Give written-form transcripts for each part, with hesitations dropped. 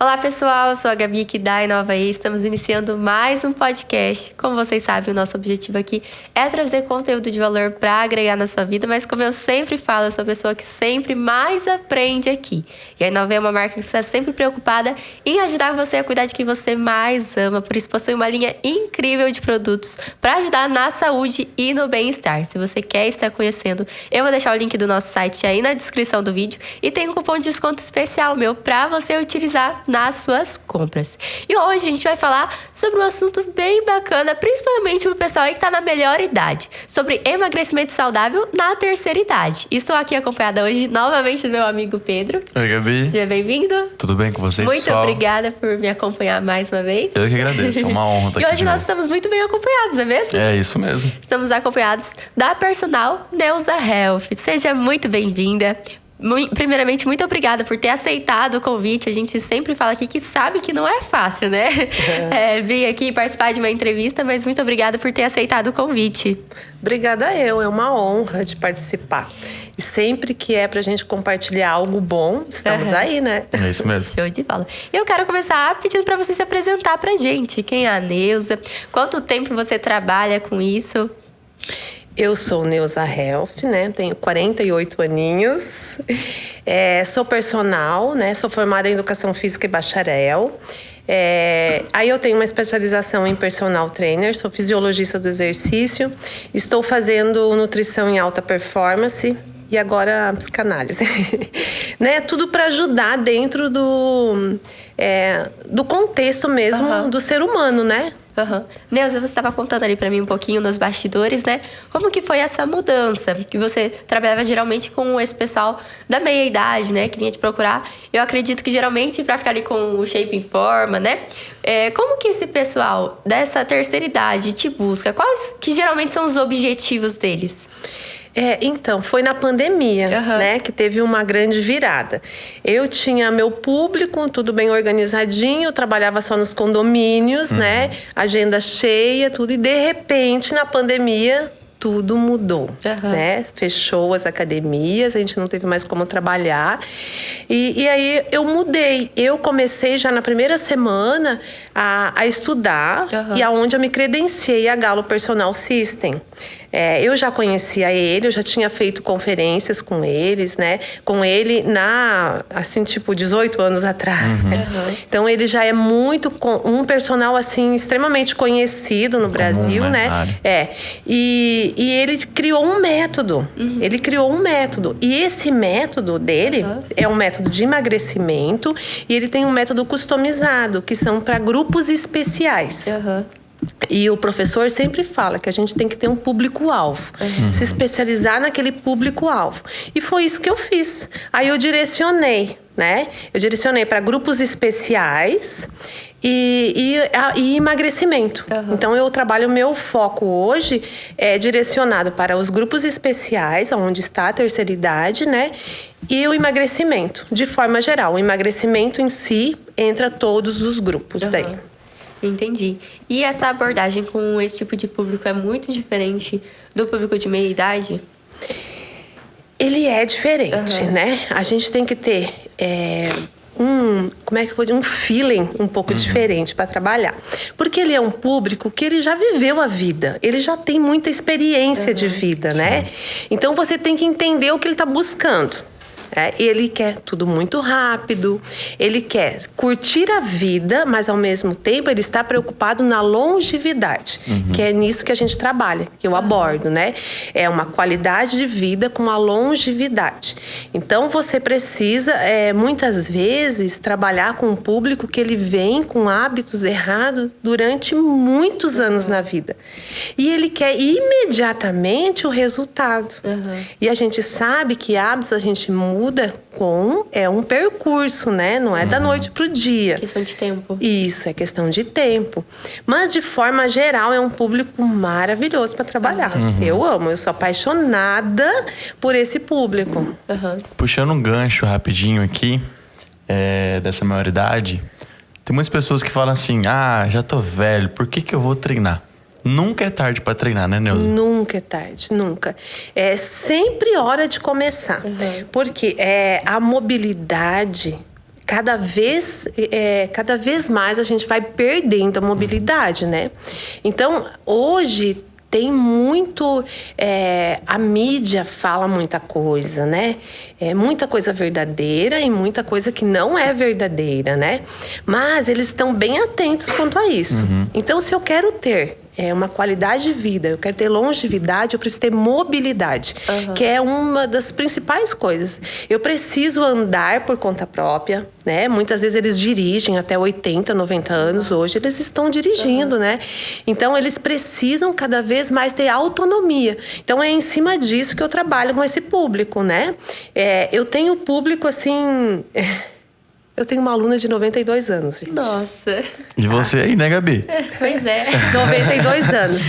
Olá pessoal, eu sou a Gabi aqui da Inova E. Estamos iniciando mais um podcast. Como vocês sabem, o nosso objetivo aqui é trazer conteúdo de valor para agregar na sua vida, mas como eu sempre falo, eu sou a pessoa que sempre mais aprende aqui. E a Inova E é uma marca que está sempre preocupada em ajudar você a cuidar de quem você mais ama, por isso possui uma linha incrível de produtos para ajudar na saúde e no bem-estar. Se você quer estar conhecendo, eu vou deixar o link do nosso site aí na descrição do vídeo e tem um cupom de desconto especial meu para você utilizar nas suas compras. E hoje a gente vai falar sobre um assunto bem bacana, principalmente para o pessoal aí que está na melhor idade, sobre emagrecimento saudável na terceira idade. Estou aqui acompanhada hoje novamente do meu amigo Pedro. Oi, Gabi. Seja bem-vindo. Tudo bem com vocês, Muito pessoal? obrigada por me acompanhar mais uma vez. Eu que agradeço, é uma honra estar E aqui hoje de nós novo. estamos muito bem acompanhados, não é mesmo? É isso mesmo. Estamos acompanhados da personal Neuza Health. Seja muito bem-vinda. Primeiramente, muito obrigada por ter aceitado o convite. A gente sempre fala aqui que sabe que não é fácil, né? Vir aqui participar de uma entrevista, mas muito obrigada por ter aceitado o convite. Obrigada é uma honra de participar. E sempre que é pra gente compartilhar algo bom, estamos aí, né? É isso mesmo. Show de bola. Eu quero começar pedindo pra você se apresentar pra gente. Quem é a Neuza? Quanto tempo você trabalha com isso? Eu sou Neuza Health, né? Tenho 48 aninhos. Sou personal, né? Sou formada em Educação Física e bacharel. Aí eu tenho uma especialização em personal trainer, sou fisiologista do exercício. Estou fazendo nutrição em alta performance e agora psicanálise. Né? Tudo para ajudar dentro do contexto mesmo do ser humano, né? Neuza, você estava contando ali para mim um pouquinho nos bastidores, né? Como que foi essa mudança? Que você trabalhava geralmente com esse pessoal da meia idade, né? Que vinha te procurar. Eu acredito que geralmente para ficar ali com o shape em forma, né? Como que esse pessoal dessa terceira idade te busca? Quais que geralmente são os objetivos deles? Então, foi na pandemia, né, que teve uma grande virada. Eu tinha meu público, tudo bem organizadinho, eu trabalhava só nos condomínios, né, agenda cheia, tudo. E, de repente, na pandemia, tudo mudou, né? Fechou as academias, a gente não teve mais como trabalhar. E aí eu mudei. Eu comecei já na primeira semana a estudar e aonde eu me credenciei a Galo Personal System. Eu já conhecia ele, eu já tinha feito conferências com eles, né? Com ele assim, tipo, 18 anos atrás, né? Então, ele já é um personal, assim, extremamente conhecido no Brasil, né? E ele criou um método. Ele criou um método. E esse método dele é um método de emagrecimento e ele tem um método customizado, que são para grupos especiais. E o professor sempre fala que a gente tem que ter um público-alvo. Se especializar naquele público-alvo. E foi isso que eu fiz. Aí eu direcionei, né? Eu direcionei para grupos especiais e emagrecimento. Então, o meu foco hoje é direcionado para os grupos especiais, onde está a terceira idade, né? E o emagrecimento, de forma geral. O emagrecimento em si entra todos os grupos daí. Entendi. E essa abordagem com esse tipo de público é muito diferente do público de meia idade? Ele é diferente, né? A gente tem que ter um feeling um pouco diferente para trabalhar. Porque ele é um público que ele já viveu a vida. Ele já tem muita experiência de vida, né? Então, você tem que entender o que ele está buscando. Ele quer tudo muito rápido, ele quer curtir a vida, mas ao mesmo tempo ele está preocupado na longevidade, que é nisso que a gente trabalha, que eu abordo, né? É uma qualidade de vida com a longevidade. Então você precisa, muitas vezes, trabalhar com um público que ele vem com hábitos errados durante muitos anos na vida. E ele quer imediatamente o resultado. E a gente sabe que hábitos a gente muda com um percurso, né? Não é da noite pro dia. Questão de tempo. Isso, é questão de tempo. Mas, de forma geral, é um público maravilhoso para trabalhar. Eu amo, eu sou apaixonada por esse público. Puxando um gancho rapidinho aqui, dessa maioridade, tem muitas pessoas que falam assim, já tô velho, por que eu vou treinar? Nunca é tarde para treinar, né, Neuza? Nunca é tarde, nunca. É sempre hora de começar. Porque a mobilidade cada vez mais a gente vai perdendo a mobilidade, né? Então, hoje tem muito... a mídia fala muita coisa, né? Muita coisa verdadeira e muita coisa que não é verdadeira, né? Mas eles estão bem atentos quanto a isso. Então, se eu quero ter uma qualidade de vida, eu quero ter longevidade, eu preciso ter mobilidade, que é uma das principais coisas. Eu preciso andar por conta própria, né? Muitas vezes eles dirigem até 80, 90 anos, hoje eles estão dirigindo, né? Então, eles precisam cada vez mais ter autonomia. Então, é em cima disso que eu trabalho com esse público, né? Eu tenho público, assim... Eu tenho uma aluna de 92 anos, gente. Nossa. E você aí, né, Gabi? Pois é. 92 anos.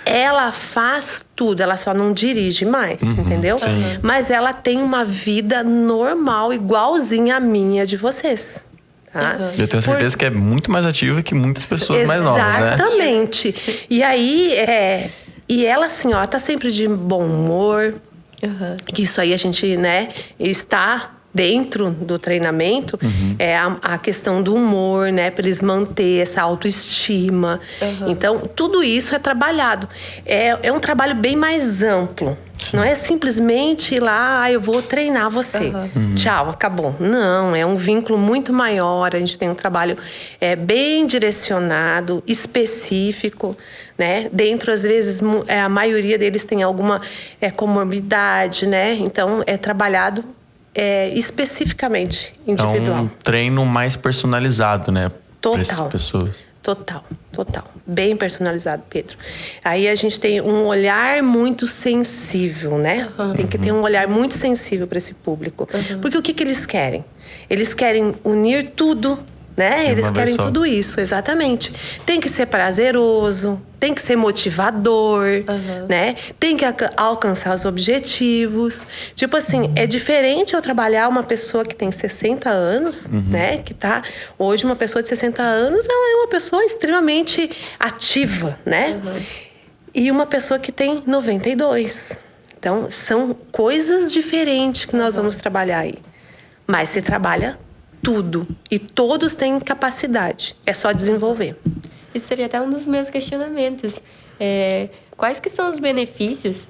Ela faz tudo, ela só não dirige mais, entendeu? Mas ela tem uma vida normal, igualzinha à minha de vocês. Tá? Eu tenho certeza que é muito mais ativa que muitas pessoas mais novas, né? Exatamente. E aí, e ela assim, ó, tá sempre de bom humor. Que isso aí a gente, né, está... dentro do treinamento, a questão do humor, né? Para eles manter essa autoestima. Então, tudo isso é trabalhado. É um trabalho bem mais amplo. Sim. Não é simplesmente ir lá, eu vou treinar você. Tchau, acabou. Não, é um vínculo muito maior. A gente tem um trabalho bem direcionado, específico, né? Dentro, às vezes, a maioria deles tem alguma comorbidade, né? Então, é trabalhado especificamente individual. É um treino mais personalizado, né? Para essas pessoas. Total. Bem personalizado, Pedro. Aí a gente tem um olhar muito sensível, né? Tem que ter um olhar muito sensível para esse público. Porque o que eles querem? Eles querem unir tudo, né? Eles querem tudo isso, exatamente. Tem que ser prazeroso, tem que ser motivador, né? Tem que alcançar os objetivos. Tipo assim, é diferente eu trabalhar uma pessoa que tem 60 anos, né? Que tá... Hoje, uma pessoa de 60 anos, ela é uma pessoa extremamente ativa, né? E uma pessoa que tem 92. Então, são coisas diferentes que nós vamos trabalhar aí. Mas se trabalha tudo. E todos têm capacidade. É só desenvolver. Isso seria até um dos meus questionamentos. Quais que são os benefícios?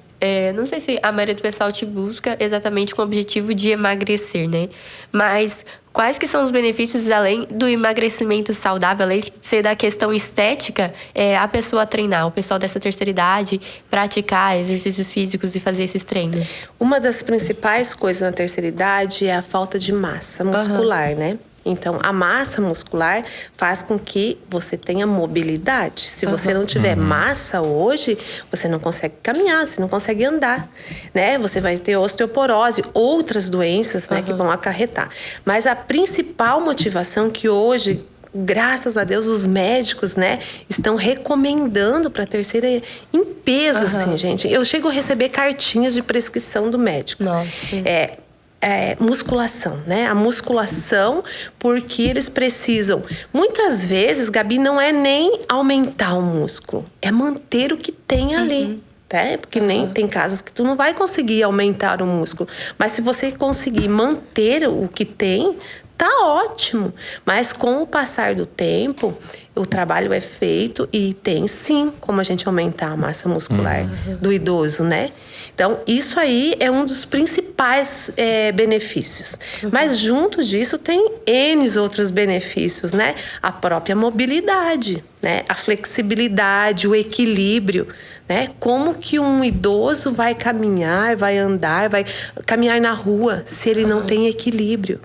Não sei se a maioria do pessoal te busca exatamente com o objetivo de emagrecer, né? Mas quais que são os benefícios, além do emagrecimento saudável, além de ser da questão estética, a pessoa treinar, o pessoal dessa terceira idade, praticar exercícios físicos e fazer esses treinos? Uma das principais coisas na terceira idade é a falta de massa muscular, né? Então, a massa muscular faz com que você tenha mobilidade. Se você não tiver massa hoje, você não consegue caminhar, você não consegue andar, né? Você vai ter osteoporose, outras doenças, né, que vão acarretar. Mas a principal motivação que hoje, graças a Deus, os médicos, né, estão recomendando para a terceira em peso, assim, gente. Eu chego a receber cartinhas de prescrição do médico. Nossa. Musculação, né? A musculação, porque eles precisam... Muitas vezes, Gabi, não é nem aumentar o músculo, é manter o que tem ali. Tá? Porque nem tem casos que tu não vai conseguir aumentar o músculo. Mas se você conseguir manter o que tem, tá ótimo. Mas com o passar do tempo, o trabalho é feito e tem sim como a gente aumentar a massa muscular do idoso, né? Então, isso aí é um dos principais benefícios. Mas junto disso tem N outros benefícios, né? A própria mobilidade, né? A flexibilidade, o equilíbrio, né? Como que um idoso vai caminhar, vai andar, vai caminhar na rua se ele não tem equilíbrio?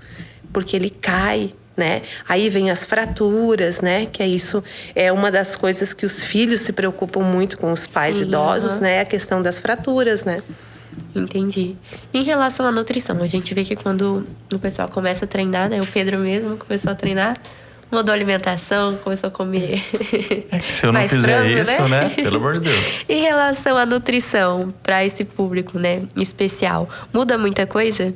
Porque ele cai, né? Aí vem as fraturas, né? Que isso é uma das coisas que os filhos se preocupam muito com os pais idosos, né? A questão das fraturas, né? Entendi. Em relação à nutrição, a gente vê que quando o pessoal começa a treinar, né? O Pedro mesmo começou a treinar, mudou a alimentação, começou a comer se eu não fizer frango, isso, né? Pelo amor de Deus. Em relação à nutrição, para esse público, né, especial, muda muita coisa?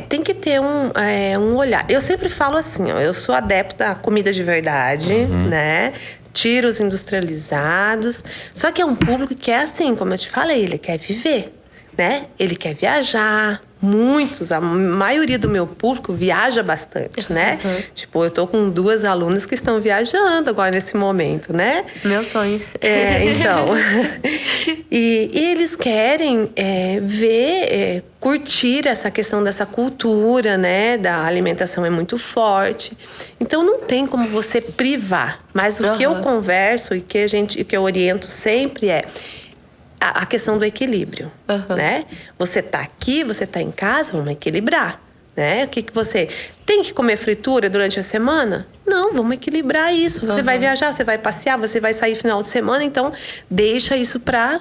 Tem que ter um olhar. Eu sempre falo assim, ó, eu sou adepta à comida de verdade, né? Tiro os industrializados. Só que é um público que é assim, como eu te falei, ele quer viver. né? Ele quer viajar. Muitos, a maioria do meu público viaja bastante, né? Tipo, eu tô com 2 alunas que estão viajando agora nesse momento, né? Meu sonho. Então. e eles querem ver, curtir essa questão dessa cultura, né? Da alimentação é muito forte. Então, não tem como você privar. Mas o que eu converso e que eu oriento sempre é a questão do equilíbrio, né? Você tá aqui, você tá em casa, vamos equilibrar, né? O que você... Tem que comer fritura durante a semana? Não, vamos equilibrar isso. Você vai viajar, você vai passear, você vai sair final de semana, então deixa isso para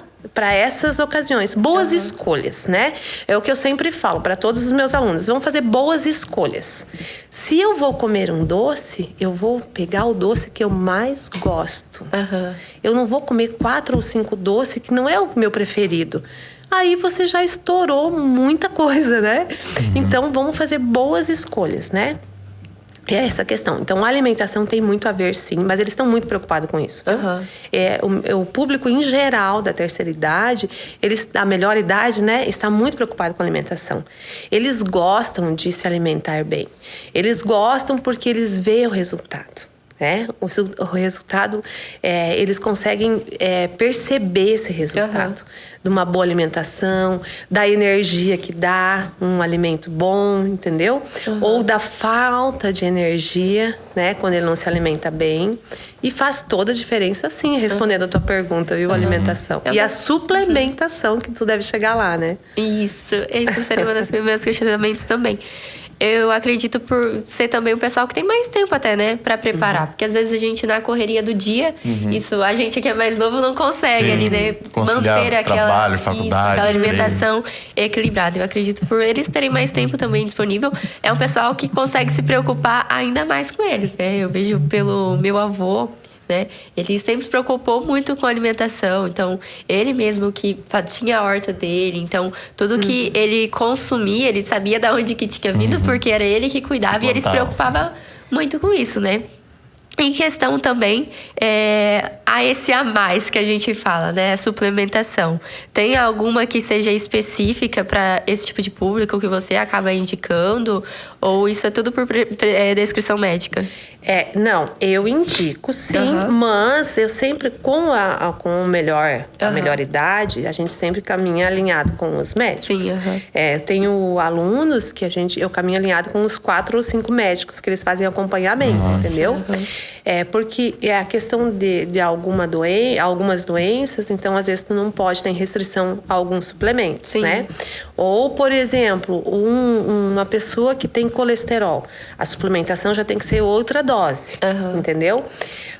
essas ocasiões. Boas escolhas, né? É o que eu sempre falo para todos os meus alunos. Vamos fazer boas escolhas. Se eu vou comer um doce, eu vou pegar o doce que eu mais gosto. Eu não vou comer 4 ou 5 doces que não é o meu preferido. Aí você já estourou muita coisa, né? Então, vamos fazer boas escolhas, né? É essa questão. Então, a alimentação tem muito a ver, sim, mas eles estão muito preocupados com isso. O público, em geral, da terceira idade, da melhor idade, né, está muito preocupado com a alimentação. Eles gostam de se alimentar bem. Eles gostam porque eles veem o resultado. O resultado, eles conseguem perceber esse resultado de uma boa alimentação, da energia que dá um alimento bom, entendeu? Ou da falta de energia, né, quando ele não se alimenta bem. E faz toda a diferença, sim, respondendo a tua pergunta, viu? A alimentação. E a suplementação, que tu deve chegar lá, né? Isso. Esse seria um dos meus questionamentos também. Eu acredito por ser também o pessoal que tem mais tempo até, né? Pra preparar. Porque às vezes a gente, na correria do dia, isso, a gente que é mais novo não consegue ali, né? Manter aquela, trabalho, faculdade, aquela alimentação equilibrada. Eu acredito por eles terem mais tempo também disponível. É um pessoal que consegue se preocupar ainda mais com eles, né? Eu vejo pelo meu avô, né? Ele sempre se preocupou muito com a alimentação. Então, ele mesmo que tinha a horta dele. Então, tudo que ele consumia, ele sabia de onde que tinha vindo, porque era ele que cuidava e ele se preocupava muito com isso, né? Em questão também, a esse a mais que a gente fala, né? A suplementação. Tem alguma que seja específica para esse tipo de público que você acaba indicando? Ou isso é tudo por descrição médica? Não, eu indico sim, mas eu sempre, com a melhor idade, a gente sempre caminha alinhado com os médicos. Sim, Eu tenho alunos que eu caminho alinhado com os 4 ou 5 médicos que eles fazem acompanhamento, entendeu? Porque a questão de algumas doenças, então às vezes tu não pode ter restrição a alguns suplementos, né? Ou, por exemplo, uma pessoa que tem colesterol, a suplementação já tem que ser outra dose, entendeu?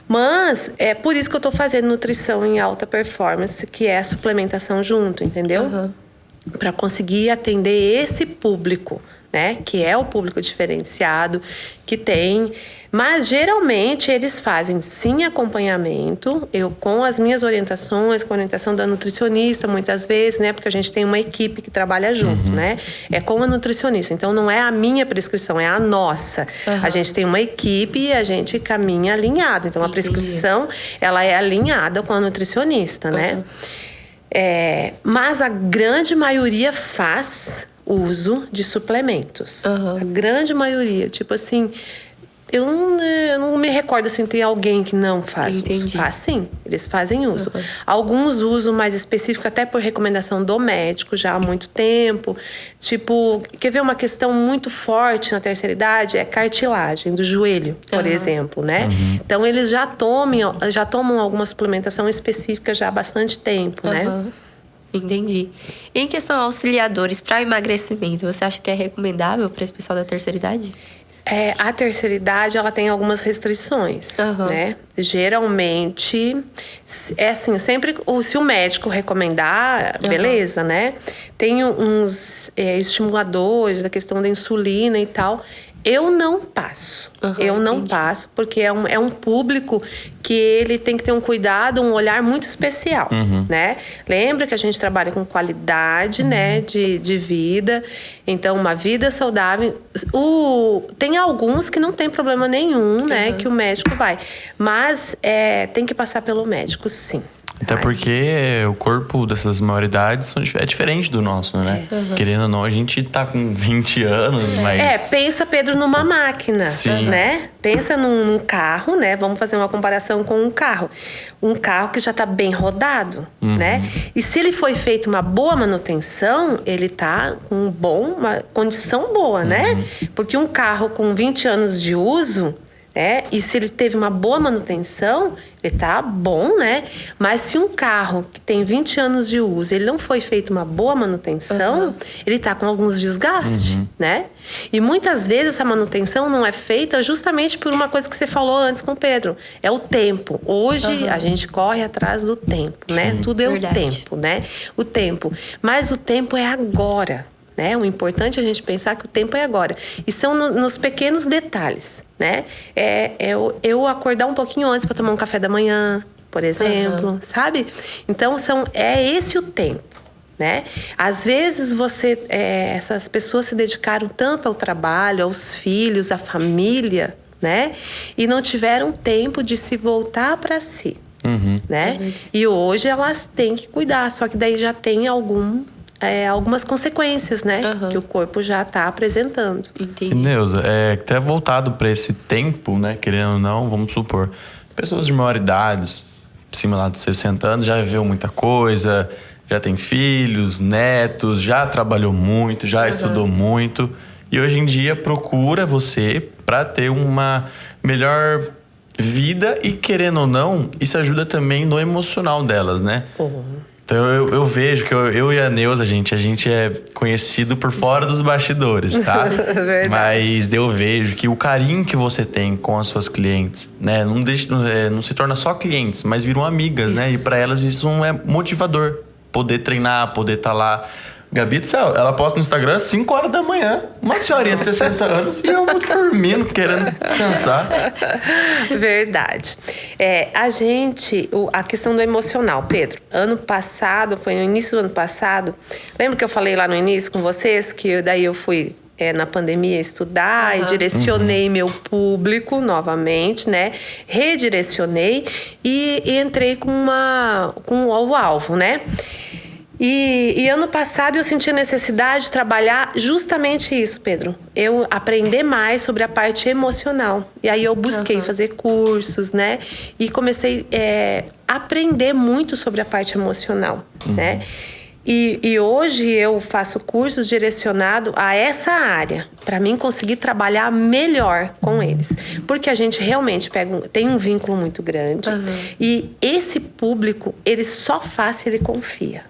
Mas é por isso que eu tô fazendo nutrição em alta performance, que é a suplementação junto, entendeu? Para conseguir atender esse público, né? Que é o público diferenciado, que tem... Mas, geralmente, eles fazem, sim, acompanhamento. Eu, com as minhas orientações, com a orientação da nutricionista, muitas vezes, né? Porque a gente tem uma equipe que trabalha junto, né? É com a nutricionista. Então, não é a minha prescrição, é a nossa. A gente tem uma equipe e a gente caminha alinhado. Então, a prescrição, ela é alinhada com a nutricionista, né? Mas a grande maioria faz uso de suplementos. A grande maioria. Tipo assim... Eu não me recordo, assim, tem alguém que não faz uso. Faz, sim, eles fazem uso. Alguns usam mais específico, até por recomendação do médico, já há muito tempo. Tipo, quer ver uma questão muito forte na terceira idade? É cartilagem do joelho, por exemplo, né? Então, eles já tomam alguma suplementação específica já há bastante tempo, né? Entendi. E em questão auxiliadores para emagrecimento, você acha que é recomendável para esse pessoal da terceira idade? A terceira idade, ela tem algumas restrições, né? Geralmente, assim, sempre se o médico recomendar, beleza, né? Tem uns estimuladores da questão da insulina e tal. Eu não passo. Eu não passo, porque é um público que ele tem que ter um cuidado, um olhar muito especial, né? Lembra que a gente trabalha com qualidade, né, de vida. Então, uma vida saudável. Tem alguns que não tem problema nenhum, né, que o médico vai. Mas tem que passar pelo médico, sim. Até porque o corpo dessas maioridades é diferente do nosso, né? Querendo ou não, a gente tá com 20 anos, mas... pensa, Pedro, numa máquina, Sim. né? Pensa num carro, né? Vamos fazer uma comparação com um carro. Um carro que já tá bem rodado, né? E se ele foi feito uma boa manutenção, ele tá com uma condição boa, né? Porque um carro com 20 anos de uso... e se ele teve uma boa manutenção, ele tá bom, né? Mas se um carro que tem 20 anos de uso, ele não foi feito uma boa manutenção, ele tá com alguns desgastes, né? E muitas vezes essa manutenção não é feita justamente por uma coisa que você falou antes com o Pedro. É o tempo. Hoje a gente corre atrás do tempo, né? Tudo é Verdade. o tempo, né? O tempo. Mas o tempo é agora. Né? O importante é a gente pensar que o tempo é agora. E são nos pequenos detalhes, né? Eu acordar um pouquinho antes para tomar um café da manhã, por exemplo, sabe? Então, é esse o tempo, né? Às vezes, essas pessoas se dedicaram tanto ao trabalho, aos filhos, à família, né? E não tiveram tempo de se voltar para si, né? E hoje elas têm que cuidar, só que daí já tem algumas consequências, né? Que o corpo já está apresentando. Entendi. E Neuza, até voltado para esse tempo, né? Querendo ou não, vamos supor, pessoas de maior idade, acima lá de 60 anos, já viveu muita coisa, já tem filhos, netos, já trabalhou muito, já estudou muito. E hoje em dia procura você para ter uma melhor vida e, querendo ou não, isso ajuda também no emocional delas, né? Então eu vejo que eu e a Neuza, a gente é conhecido por fora dos bastidores, tá? Verdade. Mas eu vejo que o carinho que você tem com as suas clientes, né? Não se torna só clientes, mas viram amigas, né? E para elas isso é motivador. Poder treinar, poder estar lá. Gabi do céu, ela posta no Instagram às 5 horas da manhã. Uma senhorinha de 60 anos e eu dormindo, querendo descansar. Verdade. A questão do emocional, Pedro. Ano passado, foi no início do ano passado, lembra que eu falei lá no início com vocês que daí eu fui na pandemia estudar e direcionei meu público novamente, né? Redirecionei e entrei com o alvo, né? E ano passado eu senti a necessidade de trabalhar justamente isso, Pedro. Eu aprender mais sobre a parte emocional. E aí eu busquei fazer cursos, né? E comecei a aprender muito sobre a parte emocional, né? E hoje eu faço cursos direcionados a essa área, para mim conseguir trabalhar melhor com eles. Porque a gente realmente tem um vínculo muito grande. E esse público, ele só faz se ele confia.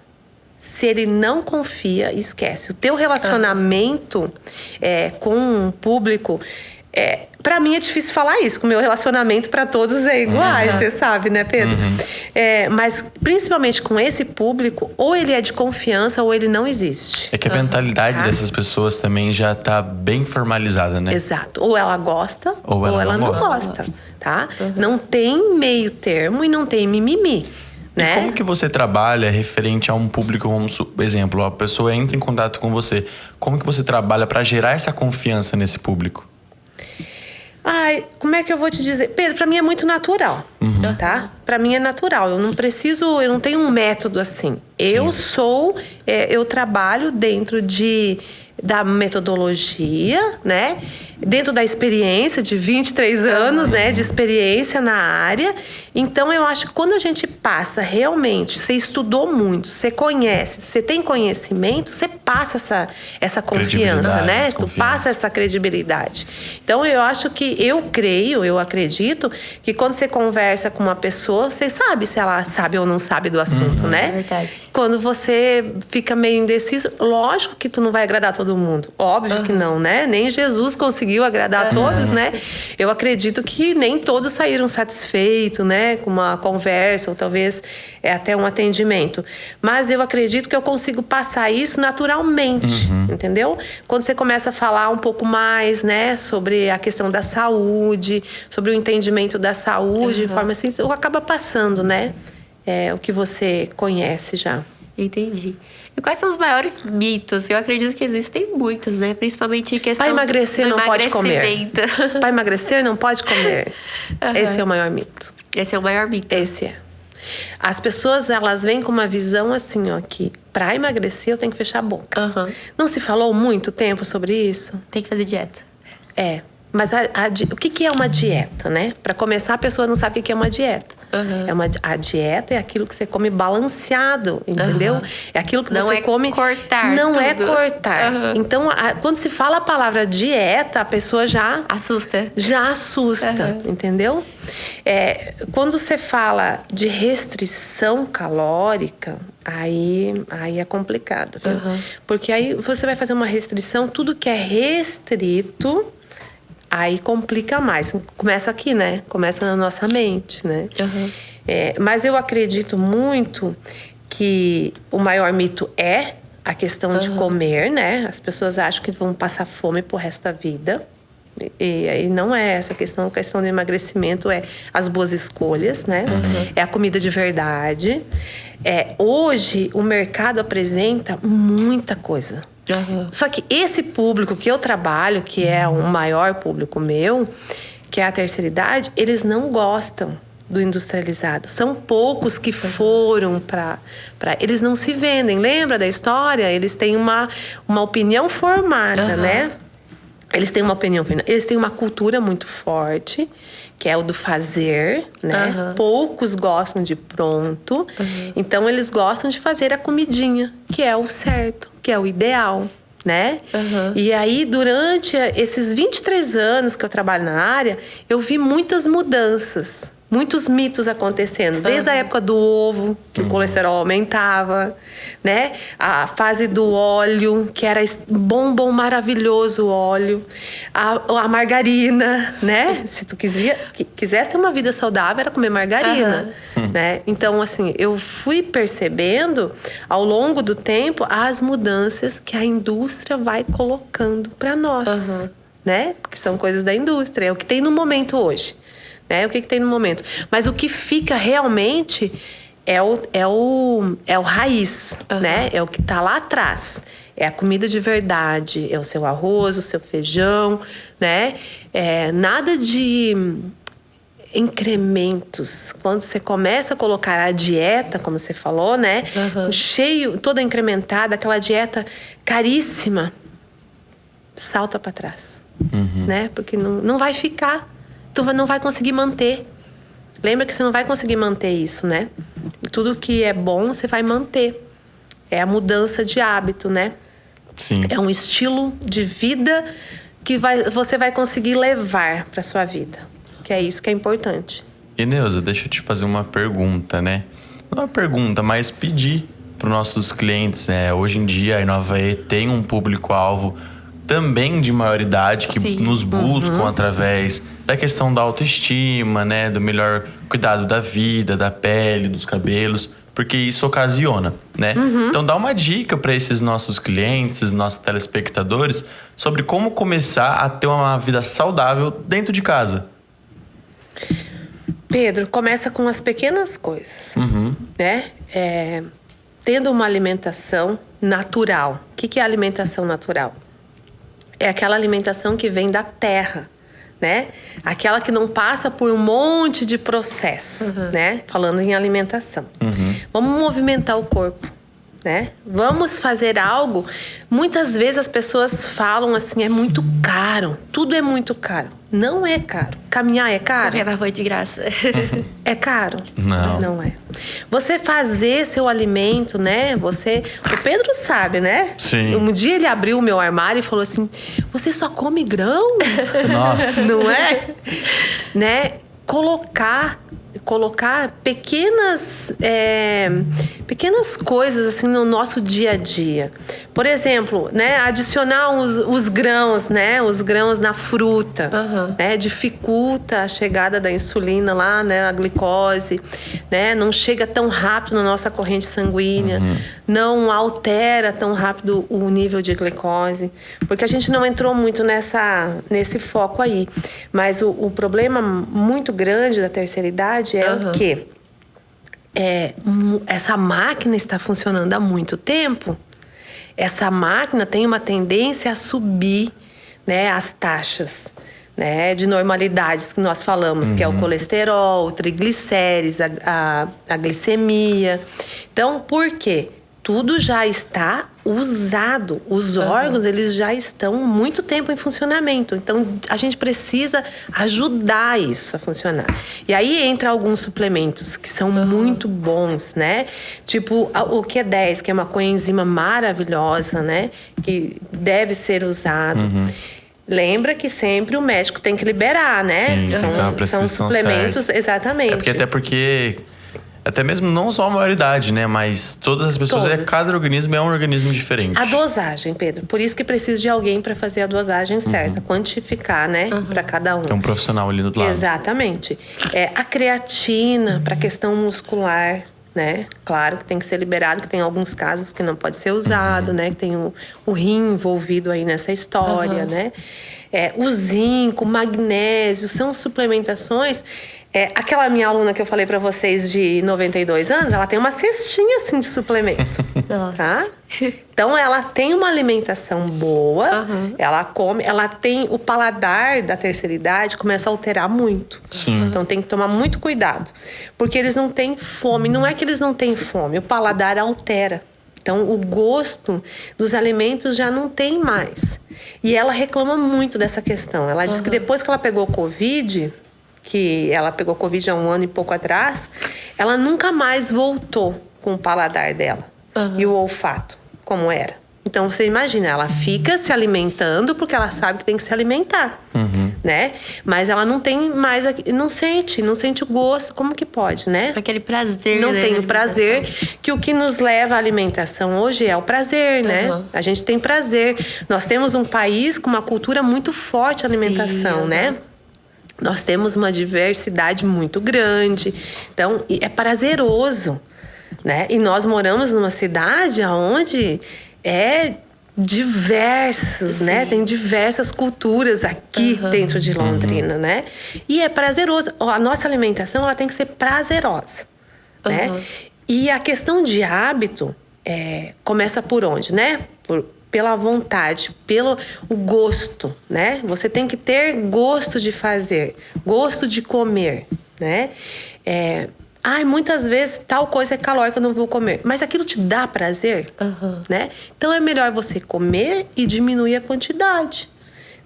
Se ele não confia, esquece. O teu relacionamento com o público... Pra mim é difícil falar isso, que o meu relacionamento pra todos é igual, você sabe, né, Pedro? Mas principalmente com esse público, ou ele é de confiança ou ele não existe. É que a mentalidade dessas pessoas também já tá bem formalizada, né? Exato. Ou ela gosta, ou ela não gosta, tá? Não tem meio termo e não tem mimimi. Né? E como que você trabalha referente a um público, por exemplo, a pessoa entra em contato com você, como que você trabalha para gerar essa confiança nesse público? Como é que eu vou te dizer? Pedro, pra mim é muito natural, tá? Pra mim é natural, eu não tenho um método assim. Eu trabalho dentro da metodologia, né? Dentro da experiência de 23 anos, né? De experiência na área. Então, eu acho que quando a gente passa realmente, você estudou muito, você conhece, você tem conhecimento, você passa essa confiança, né? Tu passa essa credibilidade. Então, eu acho que eu acredito que quando você conversa com uma pessoa, você sabe se ela sabe ou não sabe do assunto, né? É verdade. Quando você fica meio indeciso, lógico que tu não vai agradar todo mundo. Óbvio que não, né? Nem Jesus conseguiu agradar a todos, né? Eu acredito que nem todos saíram satisfeitos, né? Com uma conversa ou talvez até um atendimento. Mas eu acredito que eu consigo passar isso naturalmente, entendeu? Quando você começa a falar um pouco mais, né? Sobre a questão da saúde, sobre o entendimento da saúde, de forma assim, acaba passando, né? O que você conhece já. Entendi. E quais são os maiores mitos? Eu acredito que existem muitos, né? Principalmente em questão do emagrecimento. Para emagrecer, não pode comer. Esse é o maior mito. Esse é o maior mito. Esse é. As pessoas, elas vêm com uma visão assim, ó, que para emagrecer eu tenho que fechar a boca. Uhum. Não se falou muito tempo sobre isso? Tem que fazer dieta. Mas o que é uma dieta, né? Para começar, a pessoa não sabe o que é uma dieta. Uhum. A dieta é aquilo que você come balanceado, entendeu? Uhum. É aquilo que não você é come... cortar Não tudo. é cortar. Uhum. Então, quando se fala a palavra dieta, a pessoa já... Assusta. Já assusta, entendeu? Quando você fala de restrição calórica, aí é complicado, viu? Uhum. Porque aí você vai fazer uma restrição, tudo que é restrito... Aí complica mais. Começa aqui, né? Começa na nossa mente, né? Uhum. Mas eu acredito muito que o maior mito é a questão de comer, né? As pessoas acham que vão passar fome pro resto da vida. E aí não é essa questão. A questão do emagrecimento é as boas escolhas, né? Uhum. É a comida de verdade. Hoje, o mercado apresenta muita coisa. Uhum. Só que esse público que eu trabalho, que é o maior público meu, que é a terceira idade, eles não gostam do industrializado. São poucos que foram para... Eles não se vendem. Lembra da história? Eles têm uma opinião formada, né? Eles têm uma opinião formada. Eles têm uma cultura muito forte, que é o do fazer, né? Poucos gostam de pronto. Então, eles gostam de fazer a comidinha, que é o certo, que é o ideal, né? E aí, durante esses 23 anos que eu trabalho na área, eu vi muitas mudanças. Muitos mitos acontecendo. Desde a época do ovo, que o colesterol aumentava, né? A fase do óleo, que era bom, maravilhoso o óleo. A margarina, né? Se tu quisesse ter uma vida saudável, era comer margarina, né? Então, assim, eu fui percebendo, ao longo do tempo, as mudanças que a indústria vai colocando para nós, né? Que são coisas da indústria. É o que tem no momento hoje. O que tem no momento. Mas o que fica realmente é o raiz, né? É o que está lá atrás. É a comida de verdade. É o seu arroz, o seu feijão, né? Nada de incrementos. Quando você começa a colocar a dieta, como você falou, né? Cheio, toda incrementada, aquela dieta caríssima, salta para trás, né? Porque não vai ficar. Tu não vai conseguir manter. Lembra que você não vai conseguir manter isso, né? Tudo que é bom, você vai manter. É a mudança de hábito, né? Sim. É um estilo de vida que você vai conseguir levar para sua vida. Que é isso que é importante. E, Neuza, deixa eu te fazer uma pergunta, né? Não é uma pergunta, mas pedir para os nossos clientes, né? Hoje em dia, a Inovaê tem um público-alvo também de maioridade que nos buscam através da questão da autoestima, né? Do melhor cuidado da vida, da pele, dos cabelos, porque isso ocasiona, né? Então dá uma dica para esses nossos clientes, nossos telespectadores, sobre como começar a ter uma vida saudável dentro de casa. Pedro, começa com as pequenas coisas, né? Tendo uma alimentação natural. O que é alimentação natural? É aquela alimentação que vem da terra, né? Aquela que não passa por um monte de processo, né? Falando em alimentação. Vamos movimentar o corpo, né? Vamos fazer algo. Muitas vezes as pessoas falam assim, é muito caro. Tudo é muito caro. Não é caro. Caminhar é caro? Correr na rua de graça. É caro? Não. Não é. Você fazer seu alimento, né? O Pedro sabe, né? Sim. Um dia ele abriu o meu armário e falou assim, você só come grão? Nossa. Não é? Né? Colocar pequenas coisas assim no nosso dia a dia. Por exemplo, né, adicionar os grãos, né, os grãos na fruta, né, dificulta a chegada da insulina lá, né, a glicose, né, não chega tão rápido na nossa corrente sanguínea, não altera tão rápido o nível de glicose, porque a gente não entrou muito nesse foco aí. Mas o problema muito grande da terceira idade é o quê? Essa máquina está funcionando há muito tempo. Essa máquina tem uma tendência a subir, né, as taxas, né, de normalidades que nós falamos, que é o colesterol, o triglicérides, a glicemia. Então, por quê? Tudo já está usado. Os órgãos, eles já estão muito tempo em funcionamento. Então, a gente precisa ajudar isso a funcionar. E aí entra alguns suplementos que são muito bons, né? Tipo o Q10, que é uma coenzima maravilhosa, né? Que deve ser usado. Lembra que sempre o médico tem que liberar, né? Sim, são suplementos, certa. exatamente. Até porque até mesmo não só a maioridade, né? Mas todas as pessoas, cada organismo é um organismo diferente. A dosagem, Pedro. Por isso que precisa de alguém para fazer a dosagem certa, quantificar, né? Para cada um. Tem um profissional ali do lado. Exatamente. A creatina para questão muscular, né? Claro que tem que ser liberado, que tem alguns casos que não pode ser usado, né? Que tem o rim envolvido aí nessa história, né? O zinco, o magnésio, são suplementações. Aquela minha aluna que eu falei pra vocês de 92 anos, ela tem uma cestinha assim de suplemento. Nossa. Tá? Então ela tem uma alimentação boa, ela come, ela tem o paladar da terceira idade começa a alterar muito. Sim. Então tem que tomar muito cuidado, porque eles não têm fome. Não é que eles não têm fome, o paladar altera. Então, o gosto dos alimentos já não tem mais. E ela reclama muito dessa questão. Ela diz que depois que ela pegou Covid, que ela pegou Covid há 1 ano e pouco atrás, ela nunca mais voltou com o paladar dela e o olfato, como era. Então, você imagina, ela fica se alimentando porque ela sabe que tem que se alimentar, né? Mas ela não tem mais, não sente o gosto, como que pode, né? Aquele prazer, não né, tem o prazer, que o que nos leva à alimentação hoje é o prazer, né? A gente tem prazer. Nós temos um país com uma cultura muito forte de alimentação, né? Nós temos uma diversidade muito grande. Então, é prazeroso, né? E nós moramos numa cidade onde diversos, né? Tem diversas culturas aqui dentro de Londrina, né? E é prazeroso. A nossa alimentação, ela tem que ser prazerosa, né? E a questão de hábito começa por onde, né? Pela vontade, pelo o gosto, né? Você tem que ter gosto de fazer, gosto de comer, né? Muitas vezes tal coisa é calórica, eu não vou comer. Mas aquilo te dá prazer, né? Então é melhor você comer e diminuir a quantidade,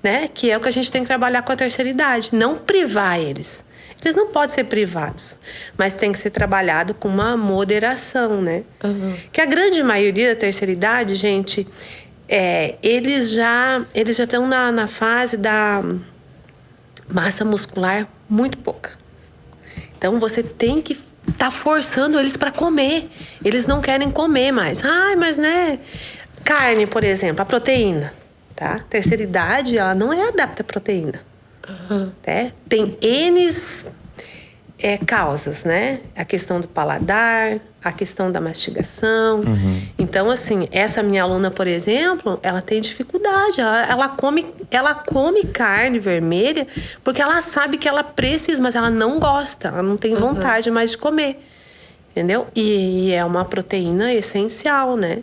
né? Que é o que a gente tem que trabalhar com a terceira idade. Não privar eles. Eles não podem ser privados, mas tem que ser trabalhado com uma moderação, né? Que a grande maioria da terceira idade, gente, eles já estão na fase da massa muscular muito pouca. Então, você tem que estar forçando eles para comer. Eles não querem comer mais. Mas né? Carne, por exemplo, a proteína, tá? Terceira idade, ela não é adapta à proteína. Tem N causas, né? A questão do paladar, a questão da mastigação. Então, assim, essa minha aluna, por exemplo, ela tem dificuldade. Ela come carne vermelha porque ela sabe que ela precisa, mas ela não gosta. Ela não tem vontade mais de comer. Entendeu? E é uma proteína essencial, né?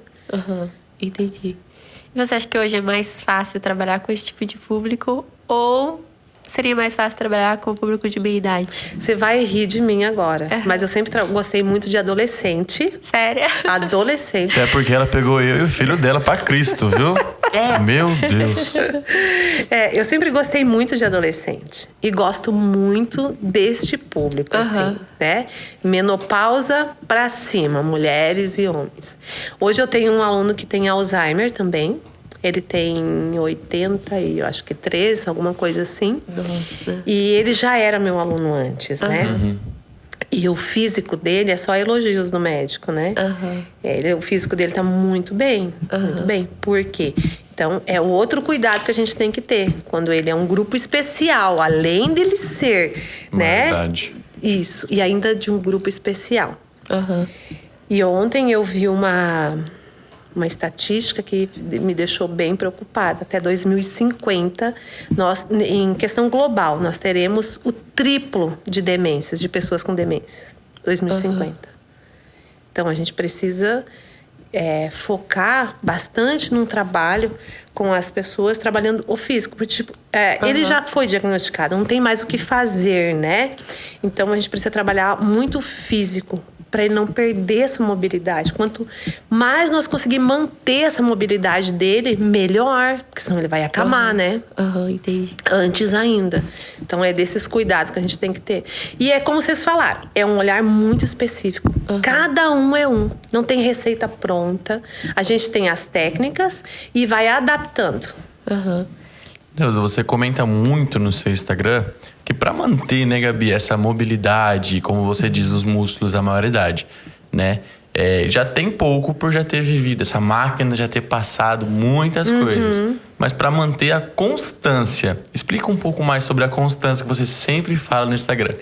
Entendi. E você acha que hoje é mais fácil trabalhar com esse tipo de público ou seria mais fácil trabalhar com o público de meia idade? Você vai rir de mim agora. Mas eu sempre gostei muito de adolescente. Sério? Adolescente. Até porque ela pegou eu e o filho dela pra Cristo, viu? Meu Deus. Eu sempre gostei muito de adolescente. E gosto muito deste público, assim, né? Menopausa pra cima, mulheres e homens. Hoje eu tenho um aluno que tem Alzheimer também. Ele tem 80 e eu acho que 3, alguma coisa assim. Nossa. E ele já era meu aluno antes, né? E o físico dele é só elogios no médico, né? O físico dele tá muito bem, muito bem. Por quê? Então, é o outro cuidado que a gente tem que ter. Quando ele é um grupo especial, além dele ser, né? Verdade. Isso, e ainda de um grupo especial. E ontem eu vi uma estatística que me deixou bem preocupada. Até 2050, nós, em questão global, nós teremos o triplo de demências, de pessoas com demências. 2050. Então, a gente precisa focar bastante num trabalho com as pessoas trabalhando o físico. Porque, tipo, ele já foi diagnosticado, não tem mais o que fazer, né? Então, a gente precisa trabalhar muito o físico para ele não perder essa mobilidade. Quanto mais nós conseguirmos manter essa mobilidade dele, melhor. Porque senão ele vai acamar, né? Entendi. Antes ainda. Então, é desses cuidados que a gente tem que ter. E é como vocês falaram, é um olhar muito específico. Cada um é um. Não tem receita pronta. A gente tem as técnicas e vai adaptando. Neuza, você comenta muito no seu Instagram que para manter, né, Gabi, essa mobilidade, como você diz, os músculos da maioridade, né? Já tem pouco por já ter vivido essa máquina, já ter passado muitas coisas. Mas para manter a constância, explica um pouco mais sobre a constância que você sempre fala no Instagram.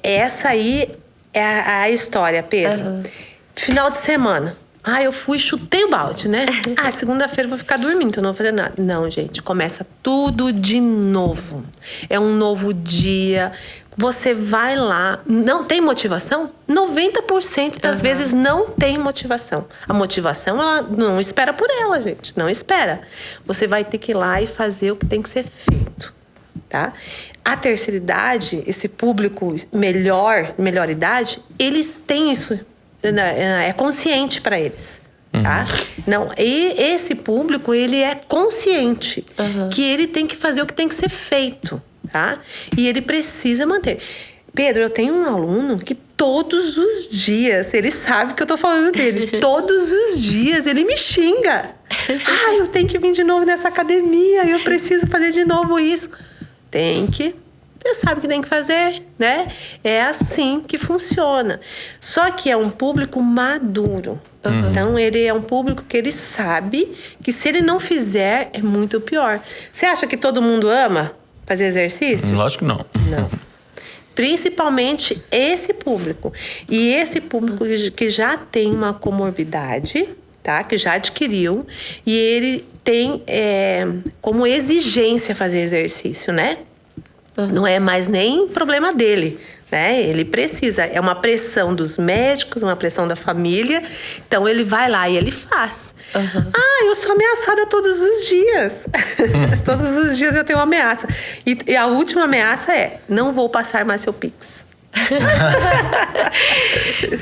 Essa aí é a história, Pedro. Final de semana. Eu fui, chutei o balde, né? Segunda-feira eu vou ficar dormindo, então não vou fazer nada. Não, gente, começa tudo de novo. É um novo dia. Você vai lá, não tem motivação? 90% das vezes não tem motivação. A motivação, ela não espera por ela, gente. Não espera. Você vai ter que ir lá e fazer o que tem que ser feito, tá? A terceira idade, esse público melhor idade, eles têm isso. É consciente para eles, tá? Não, e esse público, ele é consciente que ele tem que fazer o que tem que ser feito, tá? E ele precisa manter. Pedro, eu tenho um aluno que todos os dias, ele sabe que eu tô falando dele, todos os dias ele me xinga. Eu tenho que vir de novo nessa academia, eu preciso fazer de novo isso. Você sabe o que tem que fazer, né? É assim que funciona. Só que é um público maduro. Então, ele é um público que ele sabe que se ele não fizer, é muito pior. Você acha que todo mundo ama fazer exercício? Lógico que não. Não. Principalmente esse público. E esse público que já tem uma comorbidade, tá? Que já adquiriu. E ele tem como exigência fazer exercício, né? Não é mais nem problema dele, né? Ele precisa. É uma pressão dos médicos, uma pressão da família. Então, ele vai lá e ele faz. Eu sou ameaçada todos os dias. Todos os dias eu tenho uma ameaça. E a última ameaça é: não vou passar mais seu Pix.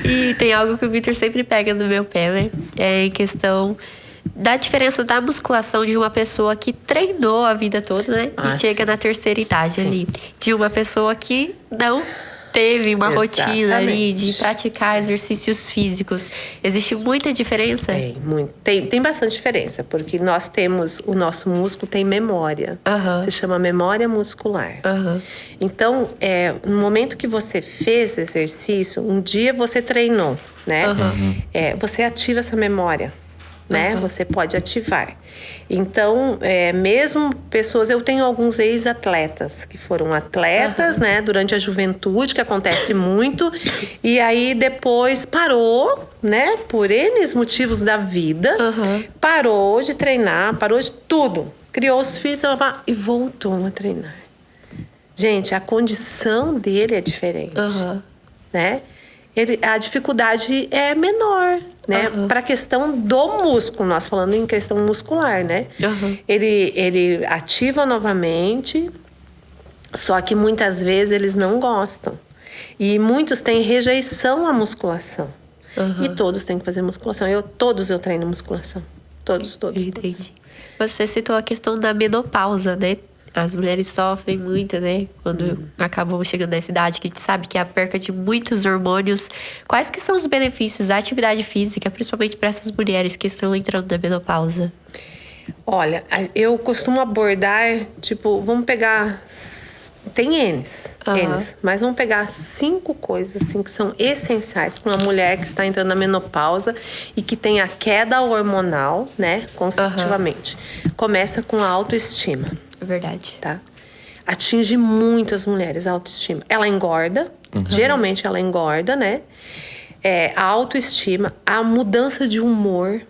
E tem algo que o Vitor sempre pega no meu pé, né? É em questão da diferença da musculação de uma pessoa que treinou a vida toda, né? E chega na terceira idade ali. De uma pessoa que não teve uma rotina ali de praticar exercícios físicos. Existe muita diferença? Tem bastante diferença, porque nós temos, o nosso músculo tem memória. Se chama memória muscular. Então, no momento que você fez exercício, um dia você treinou, né? Você ativa essa memória. Né? Você pode ativar. Então, mesmo pessoas... Eu tenho alguns ex-atletas que foram atletas, né? Durante a juventude, que acontece muito. E aí, depois parou, né? Por N motivos da vida. Parou de treinar, parou de tudo. Criou os filhos e voltou a treinar. Gente, a condição dele é diferente. Né? A dificuldade é menor, né? Para a questão do músculo, nós falando em questão muscular, né? Ele ativa novamente, só que muitas vezes eles não gostam. E muitos têm rejeição à musculação. E todos têm que fazer musculação. Todos eu treino musculação. Todos. Entendi. Você citou a questão da menopausa, né? As mulheres sofrem muito, né? Quando acabam chegando nessa idade, que a gente sabe que é a perca de muitos hormônios. Quais que são os benefícios da atividade física, principalmente para essas mulheres que estão entrando na menopausa? Olha, eu costumo abordar, vamos pegar... Tem N's, mas vamos pegar 5 coisas assim, que são essenciais para uma mulher que está entrando na menopausa e que tem a queda hormonal, né? Consecutivamente. Começa com a autoestima. É verdade. Tá? Atinge muito as mulheres a autoestima. Ela engorda, geralmente ela engorda, né? A autoestima, a mudança de humor,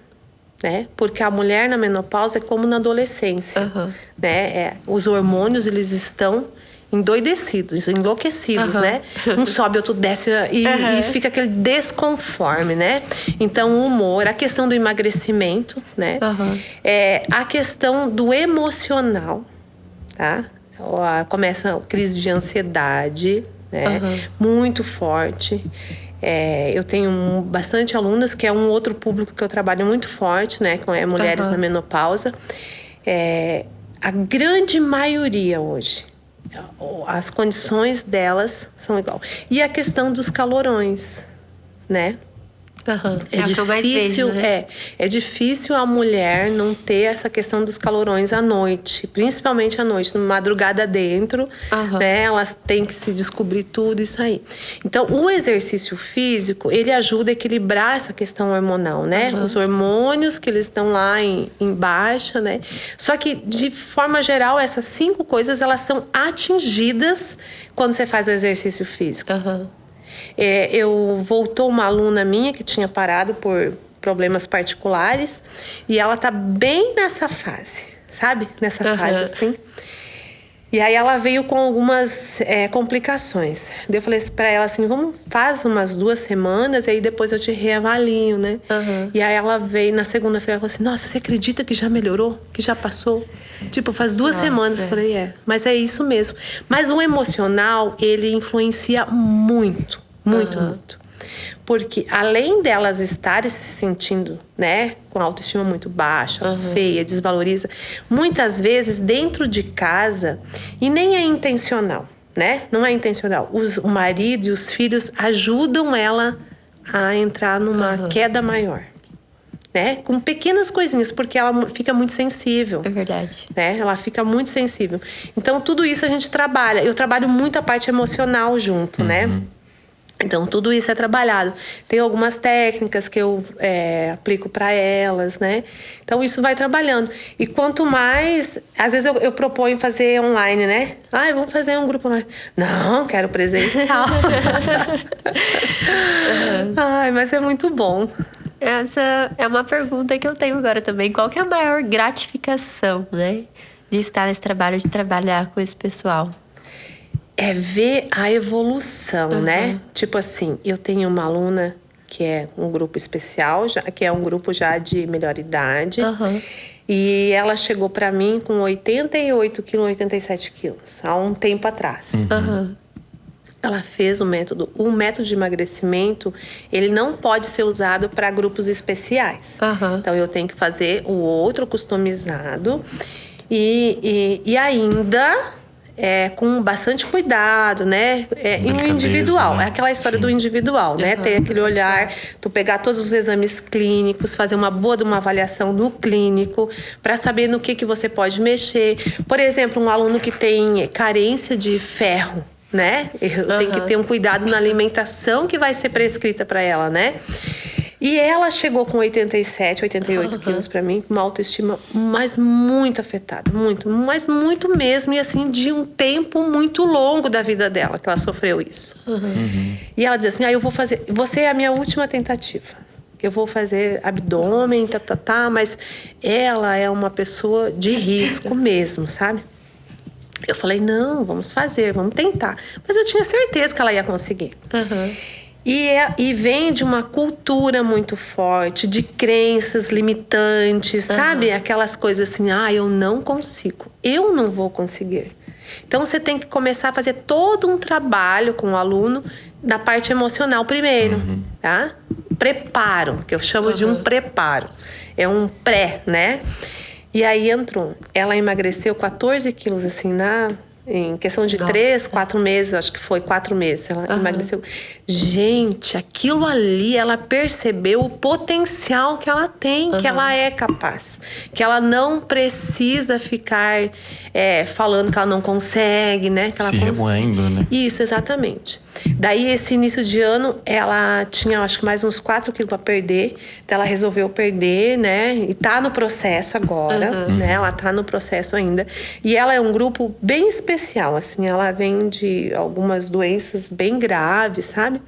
né? Porque a mulher na menopausa é como na adolescência, né? Os hormônios, eles estão endoidecidos, enlouquecidos, né? Um sobe, outro desce e fica aquele desconforme, né? Então, o humor, a questão do emagrecimento, né? A questão do emocional, tá? Começa a crise de ansiedade, né? Muito forte. Eu tenho bastante alunas, que é um outro público que eu trabalho muito forte, né? Com mulheres na menopausa. A grande maioria hoje, as condições delas são igual. E a questão dos calorões, né? É difícil, vejo, né? É difícil a mulher não ter essa questão dos calorões à noite, principalmente à noite, madrugada dentro, né? Elas têm que se descobrir tudo isso aí. Então, o exercício físico, ele ajuda a equilibrar essa questão hormonal, né? Os hormônios que eles estão lá em baixa, né? Só que, de forma geral, essas 5 coisas, elas são atingidas quando você faz o exercício físico. Voltou uma aluna minha que tinha parado por problemas particulares e ela tá bem nessa fase, sabe? Nessa fase, assim. E aí ela veio com algumas complicações. Daí eu falei pra ela assim, faz umas 2 semanas e aí depois eu te reavalio, né? E aí ela veio na segunda-feira e falou assim, nossa, você acredita que já melhorou? Que já passou? Tipo, faz 2 semanas. Eu falei, mas é isso mesmo. Mas o emocional, ele influencia muito. Muito. Porque além delas estarem se sentindo, né, com a autoestima muito baixa, feia, desvaloriza, muitas vezes dentro de casa, e nem é intencional, né? Não é intencional. O marido e os filhos ajudam ela a entrar numa queda maior. Né? Com pequenas coisinhas, porque ela fica muito sensível. É verdade. Né? Ela fica muito sensível. Então, tudo isso a gente trabalha. Eu trabalho muito a parte emocional junto, né? Então, tudo isso é trabalhado. Tem algumas técnicas que eu aplico para elas, né? Então, isso vai trabalhando. E quanto mais... Às vezes, eu proponho fazer online, né? Vamos fazer um grupo online. Não, quero presencial. Mas é muito bom. Essa é uma pergunta que eu tenho agora também. Qual que é a maior gratificação, né? De estar nesse trabalho, de trabalhar com esse pessoal? É ver a evolução, né? Tipo assim, eu tenho uma aluna que é um grupo especial, que é um grupo já de melhor idade. E ela chegou pra mim com 88 quilos, 87 quilos, há um tempo atrás. Ela fez o método. O método de emagrecimento, ele não pode ser usado para grupos especiais. Então, eu tenho que fazer o outro customizado e ainda... com bastante cuidado, né? E o individual. Né? É aquela história do individual, né? Ter aquele olhar, tu pegar todos os exames clínicos, fazer uma boa de uma avaliação no clínico, para saber no que você pode mexer. Por exemplo, um aluno que tem carência de ferro, né? Eu tenho que ter um cuidado na alimentação que vai ser prescrita para ela, né? E ela chegou com 87, 88 quilos pra mim, com uma autoestima mas muito afetada, mas muito mesmo. E assim, de um tempo muito longo da vida dela que ela sofreu isso. E ela diz assim, eu vou fazer, você é a minha última tentativa. Eu vou fazer abdômen, mas ela é uma pessoa de risco mesmo, sabe? Eu falei, não, vamos fazer, vamos tentar. Mas eu tinha certeza que ela ia conseguir. E vem de uma cultura muito forte, de crenças limitantes, sabe? Aquelas coisas assim, eu não consigo, eu não vou conseguir. Então, você tem que começar a fazer todo um trabalho com o aluno na parte emocional primeiro, tá? Preparo, que eu chamo de um preparo. É um pré, né? E aí entrou. Ela emagreceu 14 quilos, assim, em questão de 3, 4 meses, acho que foi 4 meses, ela emagreceu. Gente, aquilo ali, ela percebeu o potencial que ela tem, que ela é capaz. Que ela não precisa ficar falando que ela não consegue, né? Que ela se remoendo, né? Isso, exatamente. Daí, esse início de ano, ela tinha, acho que mais uns 4 quilos para perder. Então, ela resolveu perder, né? E tá no processo agora, né? Ela tá no processo ainda. E ela é um grupo bem especial, assim. Ela vem de algumas doenças bem graves, sabe?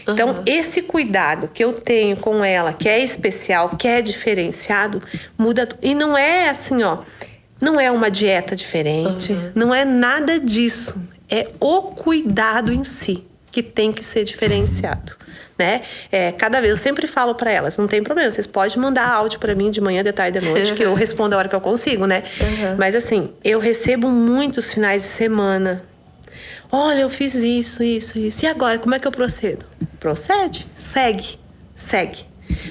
Então, esse cuidado que eu tenho com ela, que é especial, que é diferenciado, muda. E não é assim, não é uma dieta diferente, não é nada disso. é o cuidado em si que tem que ser diferenciado, né? Cada vez eu sempre falo para elas, não tem problema, vocês podem mandar áudio para mim de manhã, de tarde, de noite, que eu respondo a hora que eu consigo, né? Mas assim, eu recebo muitos finais de semana. Olha, eu fiz isso. E agora, como é que eu procedo? Procede, segue.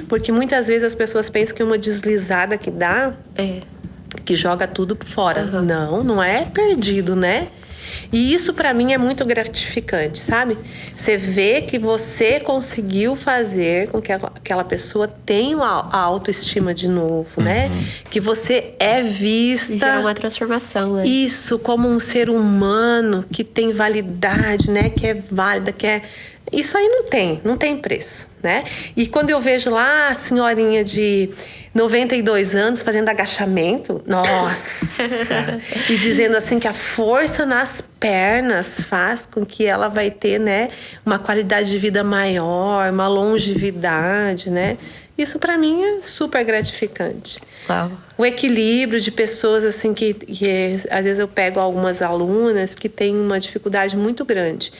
Porque muitas vezes as pessoas pensam que uma deslizada que dá, que joga tudo fora. Não é perdido, né? E isso para mim é muito gratificante, sabe? Você vê que você conseguiu fazer com que aquela pessoa tenha a autoestima de novo, né? Que você é vista... Gera uma transformação, né? Isso, como um ser humano que tem validade, né? Que é válida, que é... Isso aí não tem preço, né? E quando eu vejo lá a senhorinha de 92 anos fazendo agachamento, nossa! E dizendo assim que a força nas pernas faz com que ela vai ter, né, uma qualidade de vida maior, uma longevidade, né? Isso para mim é super gratificante. Uau. O equilíbrio de pessoas assim que às vezes eu pego algumas alunas que têm uma dificuldade muito grande.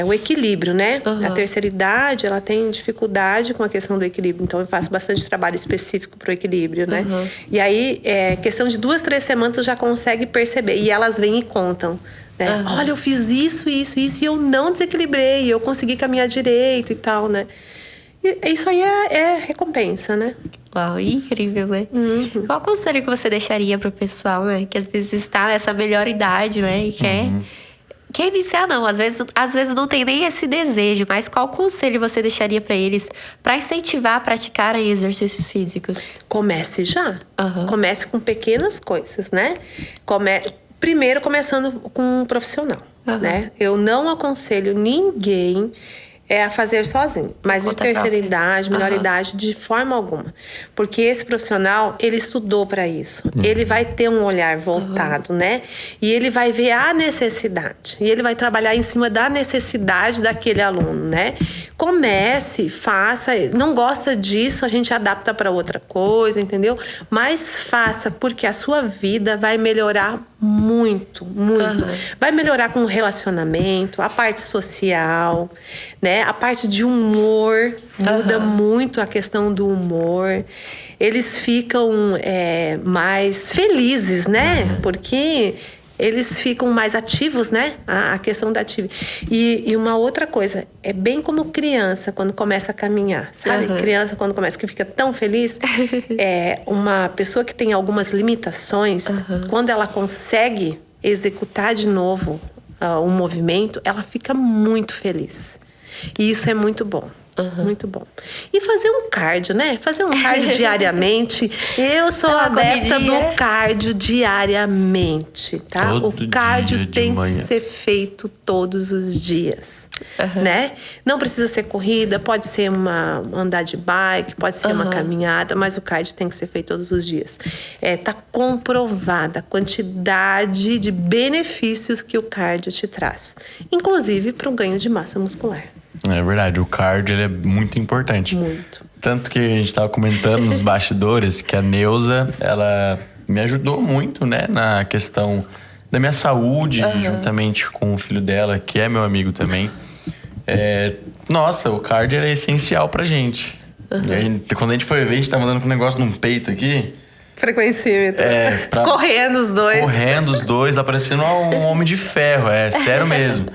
O equilíbrio, né? A terceira idade, ela tem dificuldade com a questão do equilíbrio. Então, eu faço bastante trabalho específico para o equilíbrio, né? E aí, questão de 2, 3 semanas, tu já consegue perceber. E elas vêm e contam, né? Olha, eu fiz isso, e eu não desequilibrei. Eu consegui caminhar direito e tal, né? E isso aí é recompensa, né? Uau, incrível, né? Qual conselho que você deixaria pro pessoal, né? Que às vezes está nessa melhor idade, né? E quer iniciar, não. Às vezes não tem nem esse desejo, mas qual conselho você deixaria para eles para incentivar a praticarem exercícios físicos? Comece já. Comece com pequenas coisas, né? Primeiro, começando com um profissional, né? Eu não aconselho ninguém a fazer sozinho. Mas de terceira idade, menor idade, de forma alguma. Porque esse profissional, ele estudou para isso. Ele vai ter um olhar voltado, né? E ele vai ver a necessidade. E ele vai trabalhar em cima da necessidade daquele aluno, né? Comece, faça. Não gosta disso, a gente adapta para outra coisa, entendeu? Mas faça, porque a sua vida vai melhorar muito. Vai melhorar com o relacionamento, a parte social, né? A parte de humor, muda muito a questão do humor. Eles ficam mais felizes, né? Porque eles ficam mais ativos, né? A questão da atividade. E uma outra coisa, é bem como criança quando começa a caminhar, sabe? Criança quando começa, que fica tão feliz. Uma pessoa que tem algumas limitações, quando ela consegue executar de novo um movimento, ela fica muito feliz. E isso é muito bom. Muito bom. E fazer um cardio, né? Fazer um cardio diariamente. Eu sou adepta do cardio diariamente, tá? Todo o cardio dia tem que ser feito todos os dias, né? Não precisa ser corrida, pode ser andar de bike, pode ser uma caminhada, mas o cardio tem que ser feito todos os dias. Tá comprovada a quantidade de benefícios que o cardio te traz, inclusive para o ganho de massa muscular. É verdade, o cardio ele é muito importante. Muito. Tanto que a gente estava comentando nos bastidores que a Neuza, ela me ajudou muito, né, na questão da minha saúde, juntamente com o filho dela, que é meu amigo também. Nossa, o cardio é essencial pra gente. E aí, quando a gente foi ver, a gente tava andando com um negócio num peito aqui. Frequencímetro. Correndo os dois. Correndo os dois, aparecendo um homem de ferro, sério mesmo.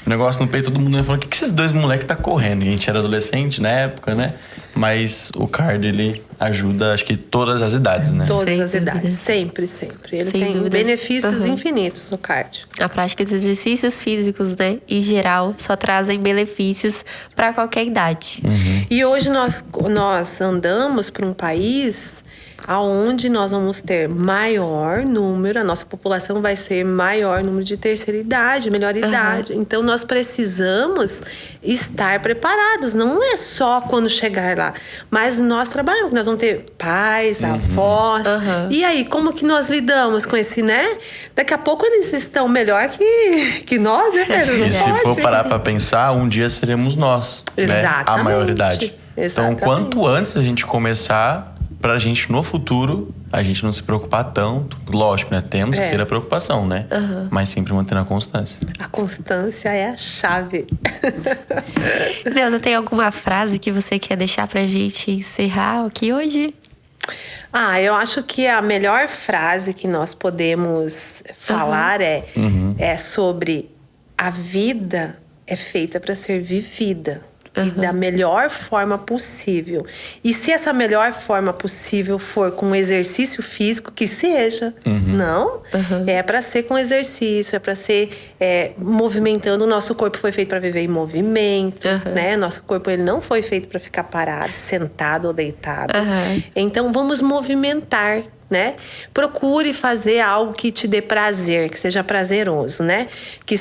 Negócio no peito, todo mundo falando, o que esses dois moleques tá correndo? E a gente era adolescente na época, né? Mas o cardio, ele ajuda, acho que todas as idades, né? Todas as idades, sempre. Ele tem benefícios infinitos, o cardio. A prática de exercícios físicos, né, em geral, só trazem benefícios para qualquer idade. E hoje nós andamos para um país aonde nós vamos ter maior número, a nossa população vai ser maior número de terceira idade, melhor idade. Então, nós precisamos estar preparados. Não é só quando chegar lá, mas nós trabalhamos. Nós vamos ter pais, avós. E aí, como que nós lidamos com esse, né? Daqui a pouco eles estão melhor que nós, né, Pedro? E se for parar para pensar, um dia seremos nós, né? A maioridade. Exatamente. Então, quanto antes a gente começar, pra gente, no futuro, a gente não se preocupar tanto. Lógico, né? Temos que ter a preocupação, né? Mas sempre mantendo a constância. A constância é a chave. Neuza, tem alguma frase que você quer deixar pra gente encerrar aqui hoje? Eu acho que a melhor frase que nós podemos falar é sobre a vida é feita para ser vivida. E da melhor forma possível. E se essa melhor forma possível for com exercício físico, que seja. Não. É para ser com exercício, é para ser movimentando. O nosso corpo foi feito para viver em movimento, né? Nosso corpo ele não foi feito para ficar parado, sentado ou deitado. Então vamos movimentar, né? Procure fazer algo que te dê prazer, que seja prazeroso, né? Porque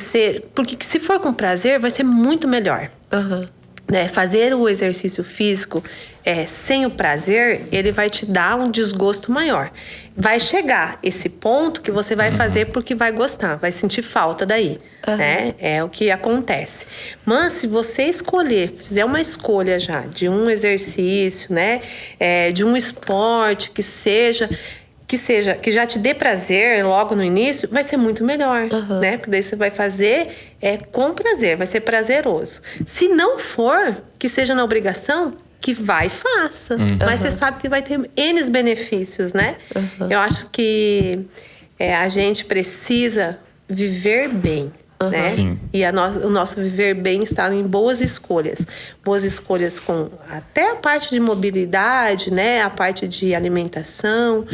se for com prazer, vai ser muito melhor. Né? Fazer o exercício físico sem o prazer, ele vai te dar um desgosto maior. Vai chegar esse ponto que você vai fazer porque vai gostar, vai sentir falta daí. Né? É o que acontece. Mas se você fizer uma escolha já de um exercício, né? De um esporte que já te dê prazer logo no início, vai ser muito melhor, né? Porque daí você vai fazer com prazer, vai ser prazeroso. Se não for, que seja na obrigação, que vai e faça. Mas você sabe que vai ter N benefícios, né? Eu acho que a gente precisa viver bem. Né? E o nosso viver bem está em boas escolhas. Boas escolhas com até a parte de mobilidade, né? A parte de alimentação,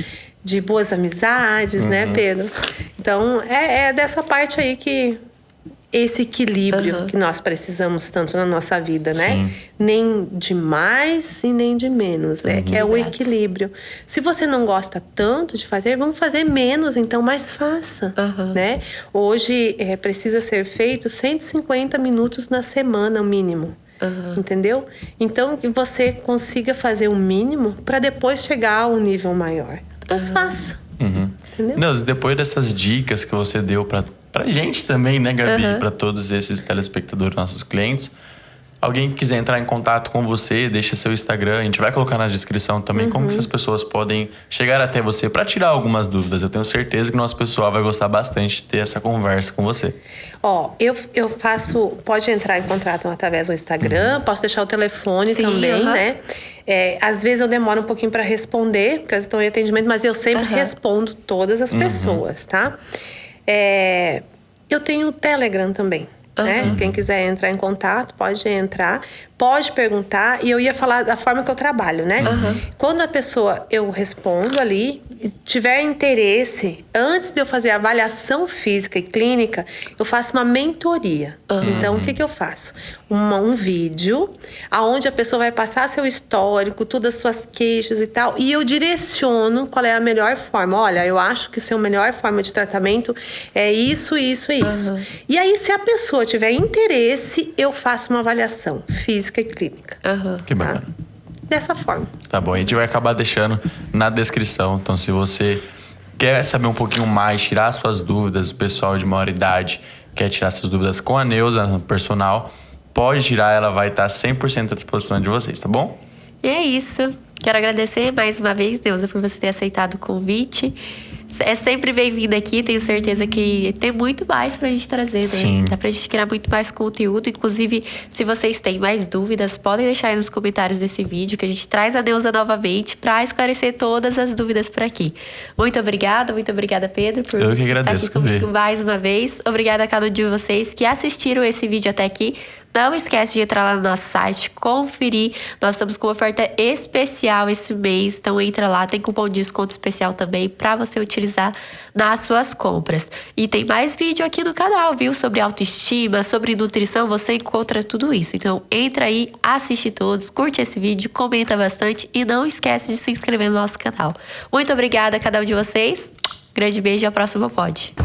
de boas amizades, né, Pedro? Então, é dessa parte aí que esse equilíbrio que nós precisamos tanto na nossa vida, né? Nem de mais e nem de menos. É o equilíbrio. Se você não gosta tanto de fazer, vamos fazer menos, então, mas faça, né? Hoje, precisa ser feito 150 minutos na semana, o mínimo. Entendeu? Então, que você consiga fazer o mínimo para depois chegar a um nível maior. Mas faça. Entendeu? Neuza, depois dessas dicas que você deu pra gente também, né, Gabi? Pra todos esses telespectadores, nossos clientes. Alguém que quiser entrar em contato com você, deixa seu Instagram. A gente vai colocar na descrição também como que essas pessoas podem chegar até você para tirar algumas dúvidas. Eu tenho certeza que o nosso pessoal vai gostar bastante de ter essa conversa com você. Eu faço... Pode entrar em contato através do Instagram. Posso deixar o telefone também, né? Às vezes eu demoro um pouquinho para responder, porque estão em atendimento, mas eu sempre respondo todas as pessoas, tá? Eu tenho o Telegram também. Né? Quem quiser entrar em contato, pode entrar, pode perguntar. E eu ia falar da forma que eu trabalho, né? Quando a pessoa, eu respondo ali, tiver interesse, antes de eu fazer a avaliação física e clínica, eu faço uma mentoria. Então, o que eu faço? Um vídeo, onde a pessoa vai passar seu histórico, todas as suas queixas e tal, e eu direciono qual é a melhor forma. Olha, eu acho que a melhor forma de tratamento é isso, isso e isso. E aí, se a pessoa tiver interesse, eu faço uma avaliação física e clínica. Que bacana. Dessa forma. Tá bom, a gente vai acabar deixando na descrição. Então, se você quer saber um pouquinho mais, tirar suas dúvidas, o pessoal de maior idade quer tirar suas dúvidas com a Neuza, personal, pode tirar, ela vai estar 100% à disposição de vocês, tá bom? E é isso. Quero agradecer mais uma vez, Neuza, por você ter aceitado o convite. É sempre bem-vinda aqui, tenho certeza que tem muito mais pra gente trazer, né? Sim. Dá pra gente criar muito mais conteúdo. Inclusive, se vocês têm mais dúvidas, podem deixar aí nos comentários desse vídeo, que a gente traz a Neuza novamente pra esclarecer todas as dúvidas por aqui. Muito obrigada, Pedro, por Eu que agradeço, estar aqui comigo mais uma vez. Obrigada a cada um de vocês que assistiram esse vídeo até aqui. Não esquece de entrar lá no nosso site, conferir. Nós estamos com uma oferta especial esse mês, então entra lá, tem cupom de desconto especial também para você utilizar nas suas compras. E tem mais vídeo aqui no canal, viu? Sobre autoestima, sobre nutrição, você encontra tudo isso. Então entra aí, assiste todos, curte esse vídeo, comenta bastante e não esquece de se inscrever no nosso canal. Muito obrigada a cada um de vocês. Grande beijo e ao próximo pod.